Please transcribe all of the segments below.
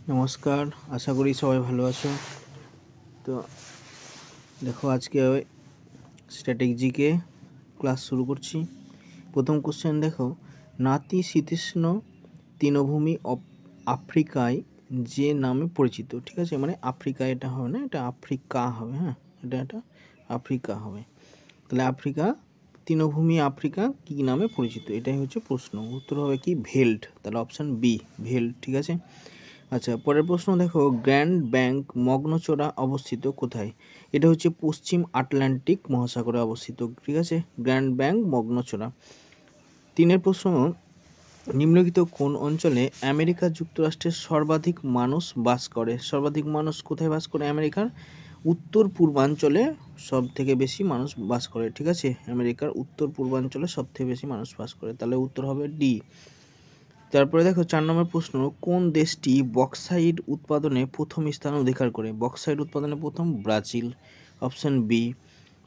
নমস্কার, আশা করি সবাই ভালো আছো। তো দেখো আজকে স্ট্র্যাটেজিকে ক্লাস শুরু করছি। প্রথম কোশ্চেন দেখো, নাতিশীতোষ্ণ তৃণভূমি আফ্রিকায় যে নামে পরিচিত। ঠিক আছে, মানে আফ্রিকা এটা হবে না, এটা আফ্রিকা হবে। হ্যাঁ, এটা আফ্রিকা হবে। তাহলে আফ্রিকা তৃণভূমি আফ্রিকা কি নামে পরিচিত, এটাই হচ্ছে প্রশ্ন। উত্তর হবে কি ভেল্ট, তাহলে অপশান বি ভেল্ট। ঠিক আছে। আচ্ছা, পরের প্রশ্ন দেখো, গ্র্যান্ড ব্যাংক মগ্নচড়া অবস্থিত কোথায়? এটা হচ্ছে পশ্চিম আটলান্টিক মহাসাগরে অবস্থিত। ঠিক আছে, গ্র্যান্ড ব্যাংক মগ্নচড়া। তিনের প্রশ্ন, নিম্নলিখিত কোন অঞ্চলে আমেরিকা যুক্তরাষ্ট্রের সর্বাধিক মানুষ বাস করে? সর্বাধিক মানুষ কোথায় বাস করে? আমেরিকার উত্তর পূর্বাঞ্চলে সব থেকে বেশি মানুষ বাস করে। ঠিক আছে, আমেরিকার উত্তর পূর্বাঞ্চলে সব থেকে বেশি মানুষ বাস করে, তাহলে উত্তর হবে ডি। তারপরে দেখো 4 নম্বর প্রশ্ন, কোন দেশটি বক্সাইট উৎপাদনে প্রথম স্থান অধিকার করে? বক্সাইট উৎপাদনে প্রথম ব্রাজিল, অপশান বি।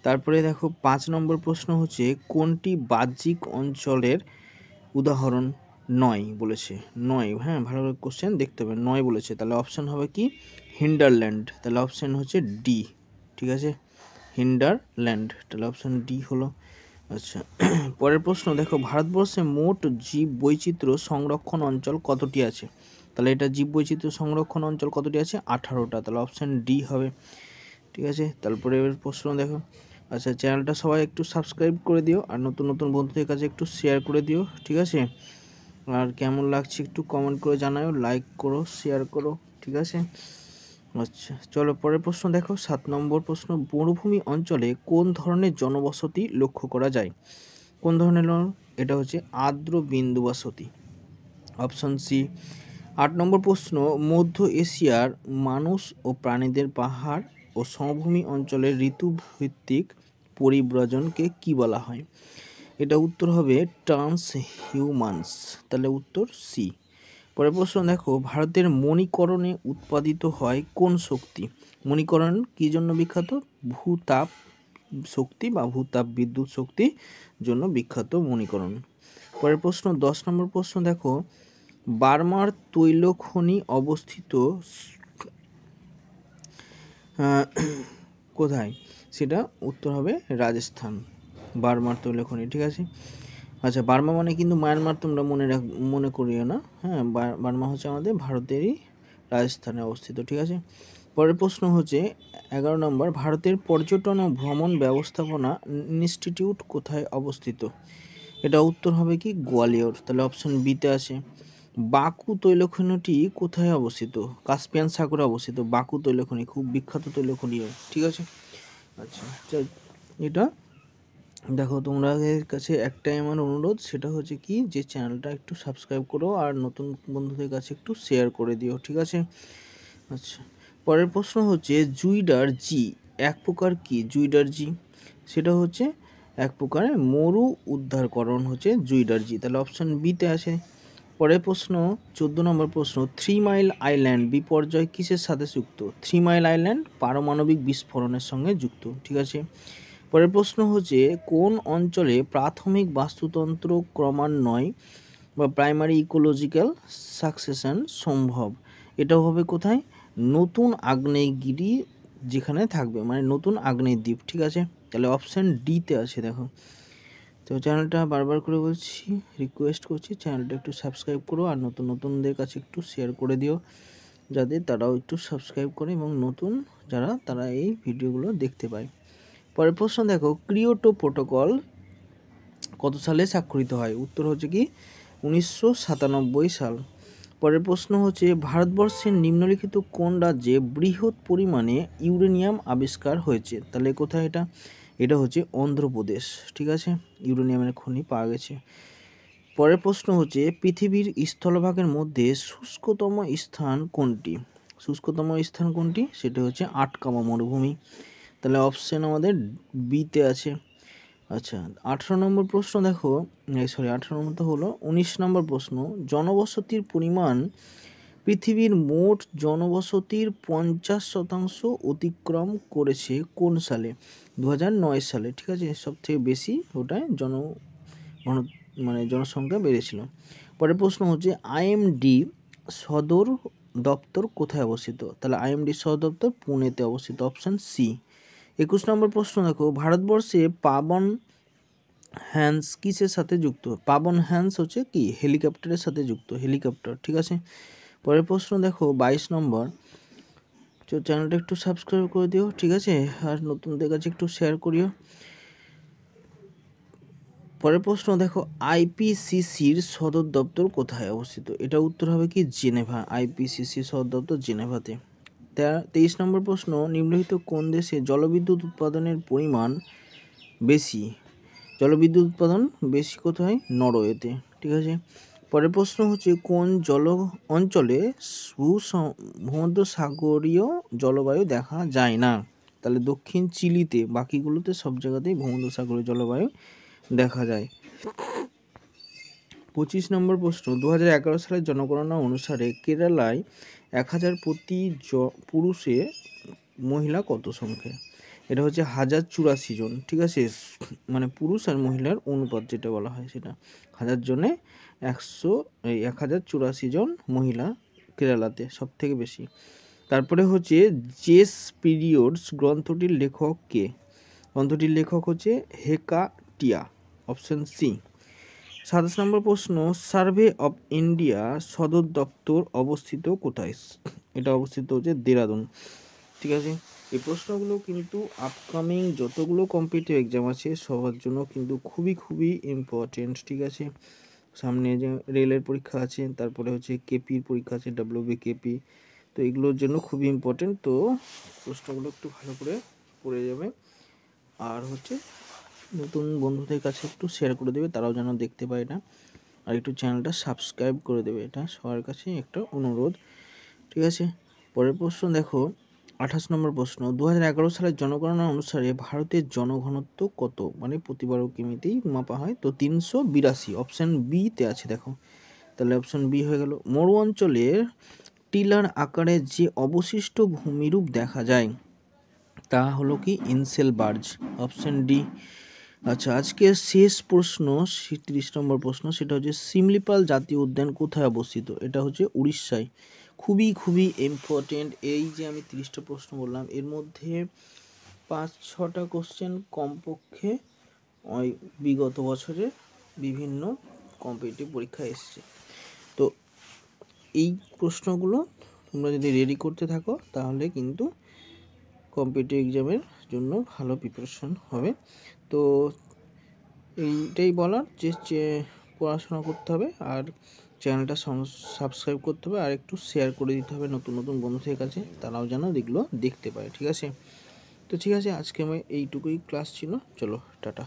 তারপরে দেখো 5 নম্বর প্রশ্ন হচ্ছে, কোনটি বাহ্যিক অঞ্চলের উদাহরণ নয় বলেছে? নয়, হ্যাঁ ভালো করে কোশ্চেন দেখতে হবে, নয় বলেছে, তাহলে অপশান হবে কি হিন্ডারল্যান্ড, তাহলে অপশান হচ্ছে ডি। ঠিক আছে, হিন্ডারল্যান্ড, তাহলে অপশান ডি হলো। আচ্ছা, পরের প্রশ্ন দেখো, ভারতবর্ষে মোট জীব বৈচিত্র্য সংরক্ষণ অঞ্চল কতটি আছে? তাহলে এটা জীব বৈচিত্র্য সংরক্ষণ অঞ্চল কতটি আছে? 18টা, তাহলে অপশান ডি হবে। ঠিক আছে, তারপরে প্রশ্ন দেখো। আচ্ছা, চ্যানেলটা সবাই একটু সাবস্ক্রাইব করে দিও, আর নতুন নতুন বন্ধুদের কাছে একটু শেয়ার করে দিও। ঠিক আছে, আর কেমন লাগছে একটু কমেন্ট করে জানাও, লাইক করো, শেয়ার করো। ঠিক আছে। আচ্ছা, চলো পরের প্রশ্ন দেখো, 7 নম্বর প্রশ্ন, মরুভূমি অঞ্চলে কোন ধরনের জনবসতি লক্ষ্য করা যায়? কোন ধরনের? এটা হচ্ছে আর্দ্র বিন্দু বসতি, অপশন সি। 8 নম্বর প্রশ্ন, মধ্য এশিয়ার মানুষ ও প্রাণীদের পাহাড় ও সমভূমি অঞ্চলের ঋতুভিত্তিক পরিব্রজনকে কি বলা হয়? এটা উত্তর হবে ট্রান্সহিউমান্স, তাহলে উত্তর সি। পরের প্রশ্ন দেখো, ভারতের মণিকরণে উৎপাদিত হয় কোন শক্তি? মণিকরণ কি জন্য বিখ্যাত? ভূতাপ শক্তি বা ভূতাপ বিদ্যুৎ শক্তির জন্য বিখ্যাত মণিকরণ। পরের প্রশ্ন 10 নম্বর প্রশ্ন দেখো, বার্মার তৈলখনি অবস্থিত কোথায়? সেটা উত্তর হবে রাজস্থান, বার্মার তৈলখনি। ঠিক আছে। আচ্ছা, বার্মা মানে কিন্তু মায়ানমার তোমরা মনে করিও না। হ্যাঁ, বার্মা হচ্ছে আমাদের ভারতেরই রাজস্থানে অবস্থিত। ঠিক আছে। পরের প্রশ্ন হচ্ছে 11 নম্বর, ভারতের পর্যটন ও ভ্রমণ ব্যবস্থাপনা ইনস্টিটিউট কোথায় অবস্থিত? এটা উত্তর হবে কি গোয়ালিয়র, তাহলে অপশন বিতে আছে। বাকু তৈলখনিটি কোথায় অবস্থিত? কাস্পিয়ান সাগরে অবস্থিত বাকু তৈলখনি, খুব বিখ্যাত তৈলখনি। ঠিক আছে। আচ্ছা, এটা দেখো, তোমাদের কাছে একটাই আমার অনুরোধ, সেটা হচ্ছে কি যে চ্যানেলটা একটু সাবস্ক্রাইব করো আর নতুন বন্ধুদের কাছে একটু শেয়ার করে দিও। ঠিক আছে। আচ্ছা, পরের প্রশ্ন হচ্ছে, জুইডার জি এক প্রকার কি? জুইডার জি সেটা হচ্ছে এক প্রকারের মরু উদ্ধারকরণ হচ্ছে জুইডার জি, তাহলে অপশন বিতে আছে। পরের প্রশ্ন 14 নম্বর প্রশ্ন, 3 মাইল আইল্যান্ড বিপর্যয় কিসের সাথে যুক্ত? 3 মাইল আইল্যান্ড পারমাণবিক বিস্ফোরণের সঙ্গে যুক্ত। ঠিক আছে। পরের প্রশ্ন হচ্ছে, কোন অঞ্চলে প্রাথমিক বাস্তুতন্ত্র ক্রমান্বয় বা প্রাইমারি ইকোলজিক্যাল সাকসেশন সম্ভব? এটাও হবে কোথায়? নতুন আগ্নেয়গিরি যেখানে থাকবে, মানে নতুন আগ্নেয়দ্বীপ। ঠিক আছে, তাহলে অপশান ডিতে আছে। দেখো, তো চ্যানেলটা বারবার করে বলছি, রিকোয়েস্ট করছি, চ্যানেলটা একটু সাবস্ক্রাইব করো আর নতুন নতুনদের কাছে একটু শেয়ার করে দিও, যাতে তারাও একটু সাবস্ক্রাইব করে এবং নতুন যারা তারা এই ভিডিওগুলো দেখতে পায়। পরের প্রশ্ন দেখো, কিয়োটো প্রোটোকল কত সালে স্বাক্ষরিত হয়? উত্তর হচ্ছে কি 1997 সাল। পরের প্রশ্ন হচ্ছে, ভারতবর্ষের নিম্নলিখিত কোন রাজ্যে বৃহৎ পরিমাণে ইউরেনিয়াম আবিষ্কার হয়েছে? তাহলে কোথায় এটা? এটা হচ্ছে অন্ধ্রপ্রদেশ। ঠিক আছে, ইউরেনিয়ামের খনি পাওয়া গেছে। পরের প্রশ্ন হচ্ছে, পৃথিবীর স্থলভাগের মধ্যে শুষ্কতম স্থান কোনটি? শুষ্কতম স্থান কোনটি? সেটা হচ্ছে আটকামা মরুভূমি, তাহলে অপশান আমাদের বিতে আছে। আচ্ছা, 18 নম্বর প্রশ্ন দেখো, 18 নম্বর তো হলো। 19 নম্বর প্রশ্ন, জনবসতির পরিমাণ পৃথিবীর মোট জনবসতির 50% অতিক্রম করেছে কোন সালে? 2009 সালে। ঠিক আছে, সবথেকে বেশি ওটাই মানে জনসংখ্যা বেড়েছিল। পরের প্রশ্ন হচ্ছে, আইএমডি সদর দপ্তর কোথায় অবস্থিত? তাহলে আইএমডি সদর দপ্তর পুনেতে অবস্থিত, অপশান সি। 21 নম্বর প্রশ্ন দেখো, ভারতবর্ষে পাবন হ্যান্স কিসের সাথে যুক্ত? পাবন হ্যান্স হচ্ছে কি, হেলিকপ্টারের সাথে যুক্ত, হেলিকপ্টার, ঠিক আছে। পরের প্রশ্ন দেখো 22 নম্বর, তো চ্যানেলটা একটু সাবস্ক্রাইব করে দিও, ঠিক আছে, আর নতুনদের কাছে একটু শেয়ার করিও। পরের প্রশ্ন দেখো, আইপিসিসির সদর দপ্তর কোথায় অবস্থিত? এটা উত্তর হবে কি, জেনেভা। আইপিসিসির সদর দপ্তর জেনেভাতে। 23 নম্বর প্রশ্ন, নিম্নলিখিত কোন দেশে জলবিদ্যুৎ উৎপাদনের পরিমাণ বেশি? জলবিদ্যুৎ উৎপাদন বেশি কোথায়? নরওয়েতে, ঠিক আছে। পরের প্রশ্ন হচ্ছে, কোন জল অঞ্চলে ভূমধ্যসাগরীয় জলবায়ু দেখা যায় না? তাহলে দক্ষিণ চিলিতে, বাকিগুলোতে সব জায়গাতেই ভূমধ্যসাগরীয় জলবায়ু দেখা যায়। 25 নম্বর প্রশ্ন, 2011 সালের জনগণনা অনুসারে কেরালায় 1000 প্রতি পুরুষে মহিলা কত সংখ্যা? এটা হচ্ছে 1084 জন, ঠিক আছে, মানে পুরুষ আর মহিলার অনুপাত যেটা বলা হয় সেটা। 1000 জনে 1084 জন মহিলা কেরালাতে, সব থেকে বেশি। তারপরে হচ্ছে জেস পিরিয়ডস গ্রন্থটির লেখক কে? গ্রন্থটির লেখক হচ্ছে হেকাটিয়া, অপশন সি। 27 নম্বর প্রশ্ন, সার্ভে অফ ইন্ডিয়া সদর দপ্তর অবস্থিত কোথায়? এটা অবস্থিত হচ্ছে দেরাদুন, ঠিক আছে। এই প্রশ্নগুলো কিন্তু আপকামিং যতগুলো কম্পিটিটিভ এক্সাম আছে সবার জন্য কিন্তু খুবই খুবই ইম্পর্টেন্ট, ঠিক আছে। সামনে যে রেলের পরীক্ষা আছে, তারপরে হচ্ছে কেপির পরীক্ষা আছে, WBKP, তো এগুলোর জন্য খুবই ইম্পর্টেন্ট। তো প্রশ্নগুলো একটু ভালো করে পড়ে যাবে, আর হচ্ছে নতুন বন্ধুদের কাছে একটু শেয়ার করে দেবে, তারাও যেন দেখতে পায় এটা, আর একটু চ্যানেলটা সাবস্ক্রাইব করে দেবে, এটা সবার কাছে একটা অনুরোধ, ঠিক আছে। পরের প্রশ্ন দেখো 28 নম্বর প্রশ্ন, 2011 সালের জনগণনা অনুসারে ভারতের জনঘনত্ব কত? মানে প্রতি বর্গ কিমিতেই মাপা হয়, তো 382, অপশান বি তে আছে দেখো, তাহলে অপশান বি হয়ে গেল। মরু অঞ্চলের টিলার আকারে যে অবশিষ্ট ভূমিরূপ দেখা যায় তা হলো কি, ইনসেল বার্জ, অপশান ডি। আচ্ছা, আজকে শেষ প্রশ্ন 30 নম্বর প্রশ্ন, সেটা হচ্ছে সিমলিপাল জাতীয় উদ্যান কোথায় অবস্থিত? এটা হচ্ছে উড়িষ্যায়। খুবই খুবই ইম্পর্টেন্ট। এই যে আমি 30টা প্রশ্ন বললাম, এর মধ্যে 5-6টা কোশ্চেন কমপক্ষে ওই বিগত বছরে বিভিন্ন কম্পিটিটিভ পরীক্ষায় এসেছে। তো এই প্রশ্নগুলো তোমরা যদি রেডি করতে থাকো তাহলে কিন্তু কম্পিটিটিভ এক্সামের জন্য ভালো প্রিপারেশন হবে। তো এইটাই বলার যে পড়াশোনা করতে হবে, আর চ্যানেলটা সাবস্ক্রাইব করতে হবে, আর একটু শেয়ার করে দিতে হবে নতুন নতুন বন্ধুদের কাছে, তারাও যেন এগুলো দেখতে পায়, ঠিক আছে। তো ঠিক আছে, আজকে আমি এইটুকুই ক্লাস ছিল, চলো টাটা।